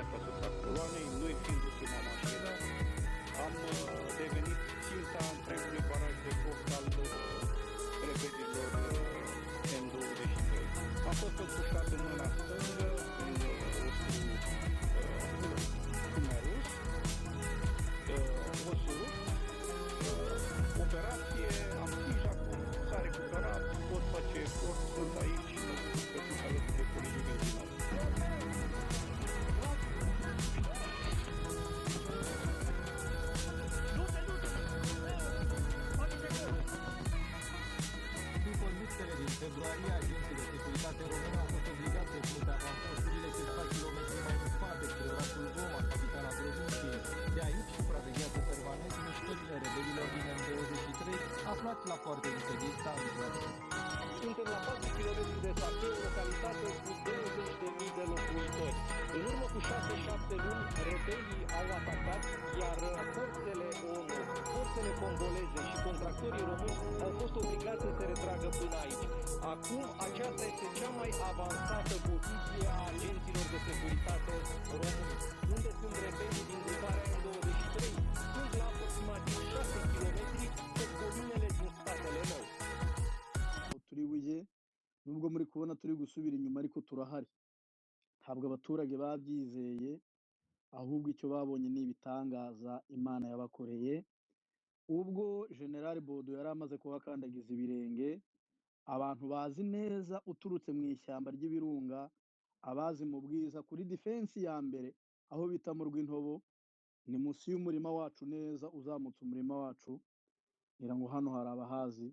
asta să fac coloanei. Noi fiind ultima mașină, am devenit ținta întregului baraj de foc al rebelilor M23. Am fost împușcat în mâna stângă, în Merus, osul, operație, am prins acum, s-a recuperat, pot face efort, sunt aici, că sunt alături de colegii mei din nou. După conductele din februarie, agenții de securitate române au fost obligați să mute avansurile câțiva kilometri mai în spate spre orașul Goma, capitala provinciei. De aici supraveghează permanent mișcările rebelilor din M23, aflați la foarte mică distanță. Suntem la 4 km de Sacheu, localitate cu 20.000 de locuitori. În urmă cu 6-7 luni, rebelii au atacat, iar forțele ONU, forțele congoleze și contractorii români au fost obligați să se retragă până aici. Acum, aceasta este cea mai avansată poziție a agenților de securitate români. Unde sunt rebelii din gruparea M23? Sunt la aproximativ 6 km pe colinele din statele meu. turibuye nubwo muri kubona turi gusubira inyuma ariko turahari. Ntabwo abaturage babyizeye, ahubwo icyo babonye ni ibitangaza Imana yabakoreye. Ubwo General Bodo yari amaze kuhakandagiza ibirenge, abantu bazi neza uturutse mu ishyamba ry'ibirunga, abazi mu bwiza kuri defense ya mbere aho bita mu Rwintobo, ni munsi y'umurima wacu neza, uzamutse umurima wacu, ngira ngo hano hari abahazi.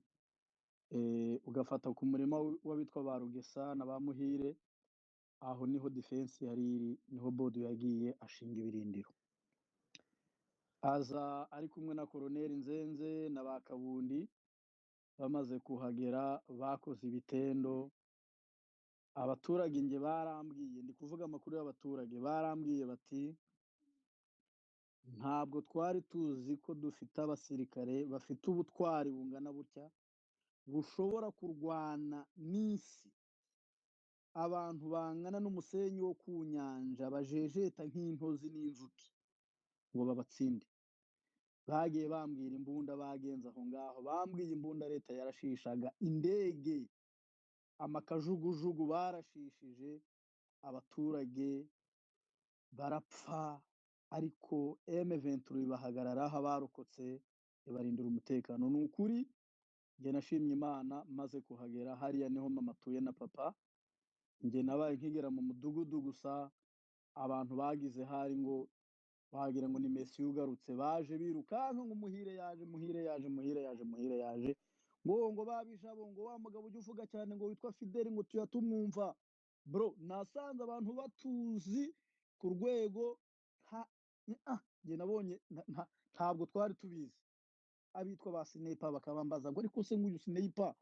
Ugafata ku murima w'abitwa ba Rugesa na ba Muhire, aho niho defense yari iri, niho Bodo yagiye ashinga ibirindiro. Aza ari kumwe na Colonel Nzenze na ba Kabundi, bamaze kuhagera bakoze ibitendo. Abaturage nge barambwiye, ndi kuvuga amakuru y'abaturage, barambwiye bati ntabwo twari tuzi ko dufite abasirikare bafite ubutwari bungana butya, bushobora kurwana n'isi, abantu bangana n'umusenyi wo ku nyanja, bajejeta nk'intozi n'inzuki ngo babatsinde. Bagiye bambwira imbunda bagenze aho ngaho, bambwiye imbunda leta yarashishaga, indege, amakajugujugu barashishije, abaturage barapfa, ariko M23 bahagararaho, abarokotse ibarindira umutekano. Ni ukuri njye nashimye Imana maze kuhagera. Hariya niho mama atuye na papa. Njye nabaye nkigera mu mudugudu gusa, abantu bagize hari ngo bagira ngo ni Messi ugarutse, baje birukanka ngo Muhire yaje, Muhire yaje, Muhire yaje, Muhire yaje, ngo babijabo, ngo wa mugabo ujya uvuga cyane ngo witwa Fidel ngo tuyatumwumva. Bro, nasanze abantu batuzi ku rwego njye nabonye ntabwo twari tubizi. Abitwa ba Sniper bakabambaza ngo ariko se nguyu Sniper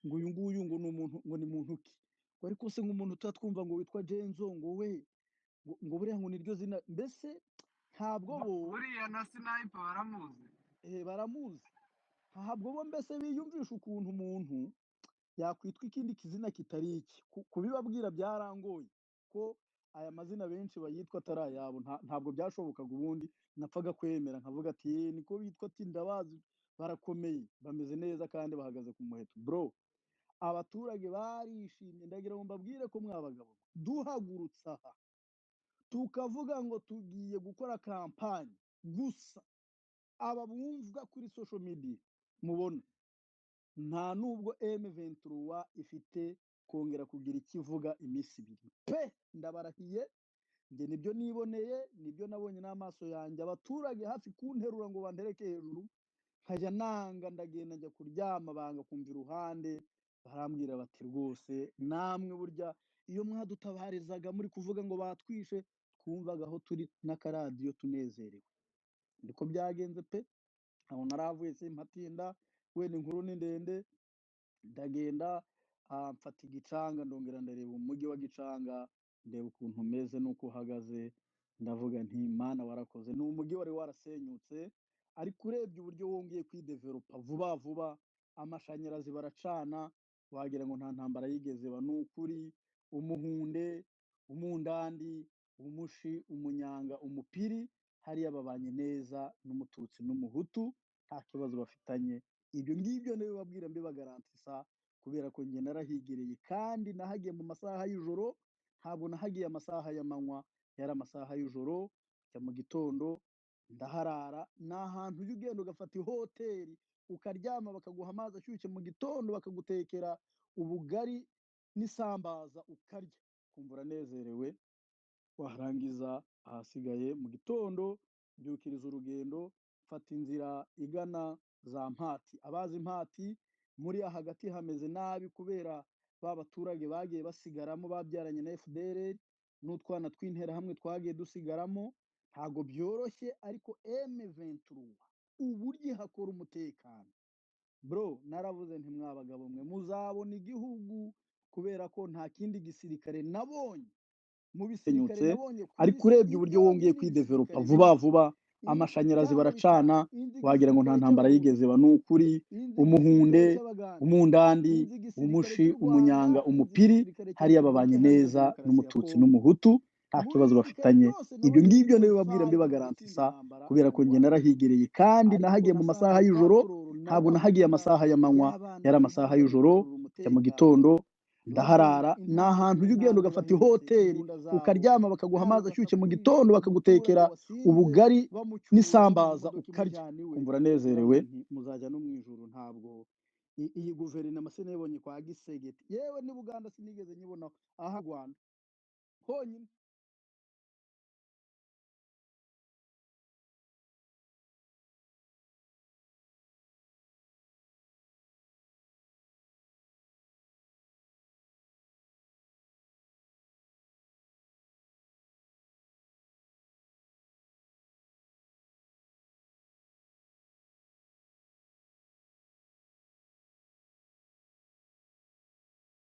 ngo uyu nguyu ngo ni umuntu, ngo ni muntu ki, ngo ariko se nk'umuntu tutatwumva ngo witwa Jenzo ngo we ngo buriya ngo niryo zina. Mbese ntabwo bo buriya na Sniper baramuzi, baramuzi. Ntabwo bo mbese biyumvisha ukuntu umuntu yakwitwa ikindi kizina kitari iki. Kubibabwira byarangoye ko aya mazina benshi bayitwa atari ayabo. Ntabwo byashobokaga, ubundi napfaga kwemera nkavuga ati niko bitwa, ati ndabazi, barakomeye, bameze neza kandi bahagaze ku muheto. Bro, abaturage barishimye. Ndagira ngo mbabwire ko mwabagabo duhagurutse aha tukavuga ngo tugiye gukora kampanye, gusa aba bumvwa kuri social media mubona, nta nubwo M23 ifite kongera kugira ikivuga iminsi ibiri pe. Ndabarahiye, njye nibyo niboneye, nibyo nabonye n'amaso yanjye. Abaturage hafi kunterura ngo bandereke hejuru, nkajya nanga, ndagenda njya kuryama, banga kumva iruhande, barambwira bati rwose namwe burya iyo mwadutabarizaga muri kuvuga ngo batwishe, twumvaga aho turi n'akaradiyo tunezerewe. Ndiko byagenze pe, aho naravuye simpatinda, wenda inkuru ni ndende. Ndagenda mfata igicanga, ndongera ndareba umujyi wa Gicanga, ndeba ukuntu umeze n'uko uhagaze, ndavuga nti Mana warakoze. Ni umujyi wari warasenyutse, ariko urebye uburyo wongeye kwidevelopa vuba vuba, amashanyarazi baracana, wagira ngo nta ntambara yigeze ba. Ni ukuri umuhunde, umundandi, umushi, umunyanga, umupiri, hariya babanye neza n'umututsi n'umuhutu, nta kibazo bafitanye. Ibyo ngibyo niyo babwira mbibagarantisa, kubera ko njye narahigereye kandi nahagiye mu masaha y'ijoro, ntabwo nahagiye amasaha y'amanywa, yari amasaha y'ijoro, njya mu gitondo ndaharara. Ni ahantu ujya ugenda ugafata ihoteli ukaryama, bakaguha amazi ashyushye, mu gitondo bakagutekera ubugari n'isambaza ukarya, ukumva uranezerewe. Warangiza ahasigaye mu gitondo byukiriza urugendo, mfata inzira igana za Mpati. Abazi Mpati, muri aha hagati hameze nabi kubera ba baturage bagiye basigaramo babyaranye na FDLR, n'utwana tw'interahamwe twagiye dusigaramo. Ntago byoroshye, ariko M23 uburyo ihakora umutekano, bro, naravuze nti mwa bagabo mwe muzabona igihugu, kubera ko nta kindi gisirikare nabonye mu bisirikare Senyutse, nabonye ku ariko isi, urebye uburyo ibyombi wongeye ni kwidevelopa ibisirikare vuba bimwe. vuba, amashanyarazi baracana, wagira ngo nta ntambara yigeze iba. Ni ukuri, umuhunde, umundandi, umushi, umunyanga, umupiri, hariya babanye neza n'umututsi n'umuhutu, nta kibazo bafitanye. Ibyo ngibyo niyo babwira mbibagarantisa, kubera ko njye narahigereye kandi nahagiye mu masaha y'ijoro, ntabwo nahagiye amasaha y'amanywa, yari amasaha y'ijoro, njya mu gitondo ndaharara. Ni ahantu ujya ugenda ugafata ihoteli ukaryama, bakaguha amazi ashyushye, mu gitondo bakagutekera ubugari n'isambaza ukarya, ukumva uranezerewe. Muzajya no mu ijuru. Ntabwo iyi guverinoma sinayibonye kwa Gisegeti, yewe ni Buganda sinigeze nyibonaho, aha Rwanda honyine.